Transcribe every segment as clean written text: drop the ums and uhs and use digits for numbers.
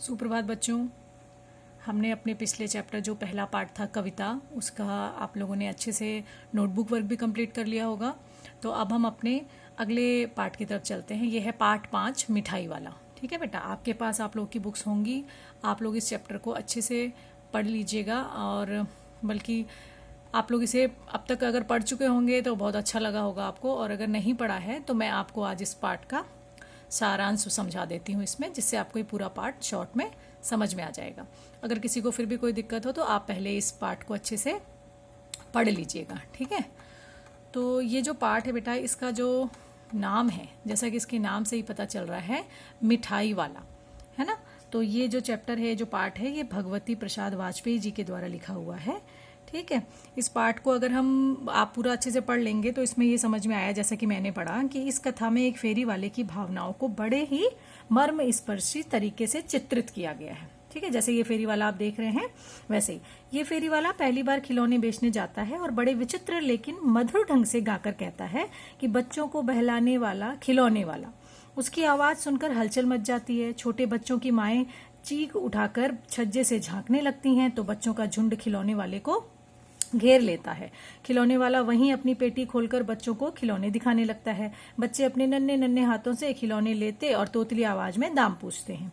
सुप्रभात बच्चों। हमने अपने पिछले चैप्टर जो पहला पार्ट था कविता, उसका आप लोगों ने अच्छे से नोटबुक वर्क भी कंप्लीट कर लिया होगा। तो अब हम अपने अगले पार्ट की तरफ चलते हैं। ये है पार्ट 5 मिठाई वाला। ठीक है बेटा, आपके पास आप लोग की बुक्स होंगी। आप लोग इस चैप्टर को अच्छे से पढ़ लीजिएगा, और बल्कि आप लोग इसे अब तक अगर पढ़ चुके होंगे तो बहुत अच्छा लगा होगा आपको, और अगर नहीं पढ़ा है तो मैं आपको आज इस पार्ट का सारांश समझा देती हूँ इसमें, जिससे आपको ये पूरा पार्ट शॉर्ट में समझ में आ जाएगा। अगर किसी को फिर भी कोई दिक्कत हो तो आप पहले इस पार्ट को अच्छे से पढ़ लीजिएगा। ठीक है, तो ये जो पार्ट है बेटा, इसका जो नाम है, जैसा कि इसके नाम से ही पता चल रहा है, मिठाई वाला, है ना। तो ये जो चैप्टर है, जो पार्ट है, ये भगवती प्रसाद वाजपेयी जी के द्वारा लिखा हुआ है। ठीक है, इस पार्ट को अगर आप पूरा अच्छे से पढ़ लेंगे तो इसमें ये समझ में आया, जैसा कि मैंने पढ़ा, कि इस कथा में एक फेरी वाले की भावनाओं को बड़े ही मर्म स्पर्शी तरीके से चित्रित किया गया है। ठीक है, जैसे ये फेरी वाला आप देख रहे हैं, वैसे ही ये फेरी वाला पहली बार खिलौने बेचने जाता है और बड़े विचित्र लेकिन मधुर ढंग से गाकर कहता है कि बच्चों को बहलाने वाला खिलौने वाला। उसकी आवाज सुनकर हलचल मच जाती है। छोटे बच्चों की माएं चीख उठाकर छज्जे से झांकने लगती हैं, तो बच्चों का झुंड खिलौने वाले को घेर लेता है। खिलौने वाला वहीं अपनी पेटी खोलकर बच्चों को खिलौने दिखाने लगता है। बच्चे अपने नन्हे नन्हे हाथों से खिलौने लेते और तोतली आवाज में दाम पूछते हैं।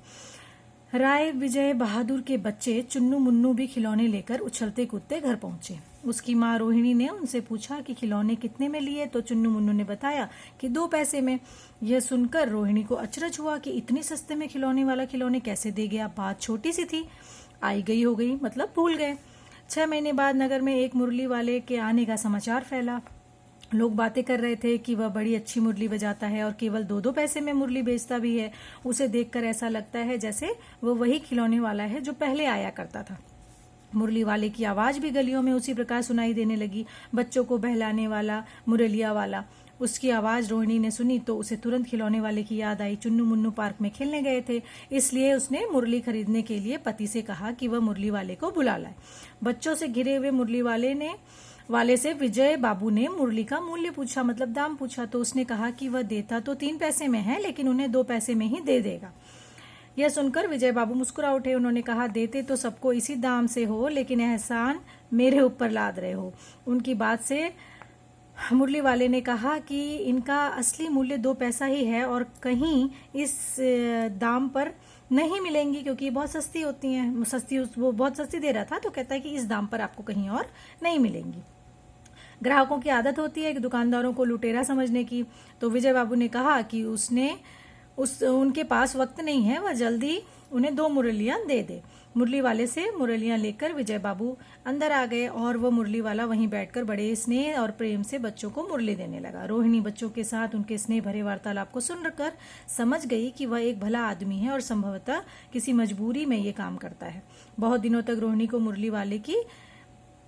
राय विजय बहादुर के बच्चे चुन्नू मुन्नू भी खिलौने लेकर उछलते कूदते घर पहुंचे। उसकी माँ रोहिणी ने उनसे पूछा कि खिलौने कितने में लिए, तो चुन्नू मुन्नू ने बताया कि 2 पैसे में। यह सुनकर रोहिणी को अचरज हुआ कि इतने सस्ते में खिलौने वाला खिलौने कैसे दे गया। बात छोटी सी थी, आई गई हो गई, मतलब भूल गए। 6 महीने बाद नगर में एक मुरली वाले के आने का समाचार फैला। लोग बातें कर रहे थे कि वह बड़ी अच्छी मुरली बजाता है और केवल 2-2 पैसे में मुरली बेचता भी है। उसे देखकर ऐसा लगता है जैसे वह वही खिलौने वाला है जो पहले आया करता था। मुरली वाले की आवाज भी गलियों में उसी प्रकार सुनाई देने लगी, बच्चों को बहलाने वाला, मुरलिया वाला। उसकी आवाज रोहिणी ने सुनी तो उसे तुरंत खिलौने वाले की याद आई। चुन्नू मुन्नू पार्क में खेलने गए थे, इसलिए उसने मुरली खरीदने के लिए पति से कहा कि वह मुरली वाले को बुला लाए। बच्चों से घिरे हुए मुरली वाले से विजय बाबू ने मुरली का मूल्य पूछा, मतलब दाम पूछा, तो उसने कहा कि वह देता तो 3 पैसे में है, लेकिन उन्हें 2 पैसे में ही दे देगा। यह सुनकर विजय बाबू मुस्कुरा उठे। उन्होंने कहा, देते तो सबको इसी दाम से हो, लेकिन एहसान मेरे ऊपर लाद रहे हो। उनकी बात से मुरली वाले ने कहा कि इनका असली मूल्य 2 पैसा ही है और कहीं इस दाम पर नहीं मिलेंगी, क्योंकि बहुत सस्ती होती हैं। वो बहुत सस्ती दे रहा था, तो कहता है कि इस दाम पर आपको कहीं और नहीं मिलेंगी। ग्राहकों की आदत होती है कि दुकानदारों को लुटेरा समझने की, तो विजय बाबू ने कहा कि उनके पास वक्त नहीं है, वह जल्दी उन्हें 2 मुरलियां दे दे। मुरली वाले से मुरलियां लेकर विजय बाबू अंदर आ गए और वह मुरली वाला वहीं बैठकर बड़े स्नेह और प्रेम से बच्चों को मुरली देने लगा। रोहिणी बच्चों के साथ उनके स्नेह भरे वार्तालाप को सुनकर समझ गई कि वह एक भला आदमी है और संभवतः किसी मजबूरी में ये काम करता है। बहुत दिनों तक रोहिणी को मुरली वाले की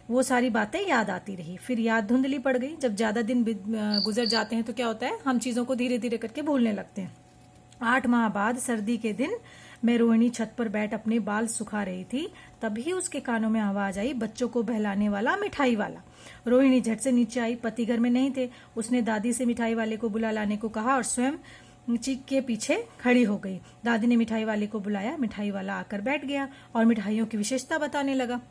वो सारी बातें याद आती रही। फिर याद धुंधली पड़ गई। जब ज्यादा दिन गुजर जाते हैं तो क्या होता है, हम चीजों को धीरे धीरे करके भूलने लगते हैं। 8 माह बाद सर्दी के दिन मैं रोहिणी छत पर बैठ अपने बाल सुखा रही थी, तभी उसके कानों में आवाज आई, बच्चों को बहलाने वाला, मिठाई वाला। रोहिणी झट से नीचे आई। पति घर में नहीं थे। उसने दादी से मिठाई वाले को बुला लाने को कहा और स्वयं चीख के पीछे खड़ी हो गई। दादी ने मिठाई वाले को बुलाया। मिठाई वाला आकर बैठ गया और मिठाइयों की विशेषता बताने लगा।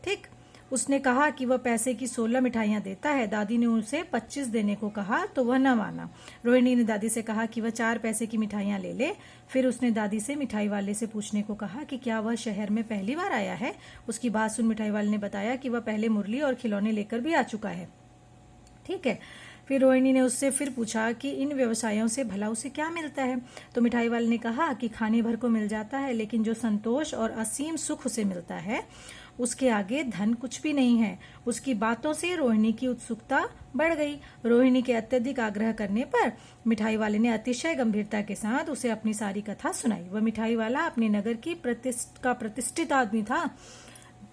ठीक, उसने कहा कि वह पैसे की 16 मिठाइयां देता है। दादी ने उसे 25 देने को कहा तो वह न माना। रोहिणी ने दादी से कहा कि वह 4 पैसे की मिठाइयां ले ले। फिर उसने दादी से मिठाई वाले से पूछने को कहा कि क्या वह शहर में पहली बार आया है। उसकी बात सुन मिठाई वाले ने बताया कि वह पहले मुरली और खिलौने लेकर भी आ चुका है। ठीक है, फिर रोहिणी ने उससे फिर पूछा कि इन व्यवसायों से भला उसे क्या मिलता है। तो मिठाई वाले ने कहा कि खाने भर को मिल जाता है, लेकिन जो संतोष और असीम सुख उसे मिलता है, उसके आगे धन कुछ भी नहीं है। उसकी बातों से रोहिणी की उत्सुकता बढ़ गई। रोहिणी के अत्यधिक आग्रह करने पर मिठाई वाले ने अतिशय गंभीरता के साथ उसे अपनी सारी कथा सुनाई। वह मिठाई वाला अपने नगर की प्रतिष्ठित आदमी था।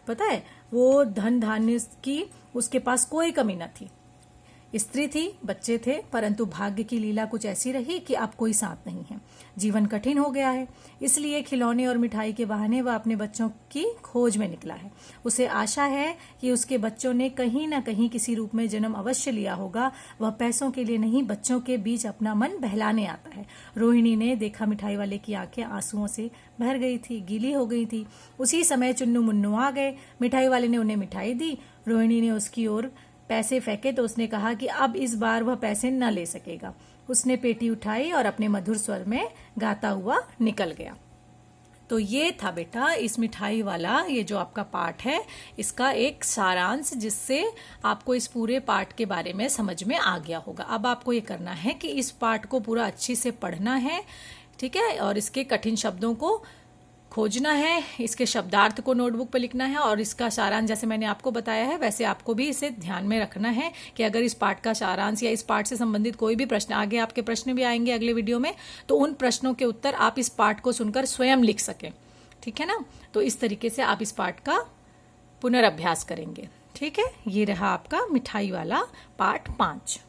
पता है, वो धन धान्य की उसके पास कोई कमी न थी। स्त्री थी, बच्चे थे, परंतु भाग्य की लीला कुछ ऐसी रही कि अब कोई साथ नहीं है। जीवन कठिन हो गया है, इसलिए खिलौने और मिठाई के बहाने वह अपने बच्चों की खोज में निकला है। उसे आशा है कि उसके बच्चों ने कहीं न कहीं किसी रूप में जन्म अवश्य लिया होगा। वह पैसों के लिए नहीं, बच्चों के बीच अपना मन बहलाने आता है। रोहिणी ने देखा मिठाई वाले की आंखें आंसुओं से भर गई थी, गीली हो गई थी। उसी समय चुन्नू मुन्नू आ गए। मिठाई वाले ने उन्हें मिठाई दी। रोहिणी ने उसकी ओर पैसे फेंके तो उसने कहा कि अब इस बार वह पैसे न ले सकेगा। उसने पेटी उठाई और अपने मधुर स्वर में गाता हुआ निकल गया। तो ये था बेटा इस मिठाई वाला, ये जो आपका पाठ है, इसका एक सारांश, जिससे आपको इस पूरे पाठ के बारे में समझ में आ गया होगा। अब आपको ये करना है कि इस पाठ को पूरा अच्छे से पढ़ना है, ठीक है, और इसके कठिन शब्दों को खोजना है, इसके शब्दार्थ को नोटबुक पर लिखना है, और इसका सारांश जैसे मैंने आपको बताया है वैसे आपको भी इसे ध्यान में रखना है कि अगर इस पाठ का सारांश या इस पाठ से संबंधित कोई भी प्रश्न, आगे आपके प्रश्न भी आएंगे अगले वीडियो में, तो उन प्रश्नों के उत्तर आप इस पाठ को सुनकर स्वयं लिख सकें। ठीक है ना। तो इस तरीके से आप इस पाठ का पुनर्अभ्यास करेंगे। ठीक है, ये रहा आपका मिठाई वाला पाठ 5।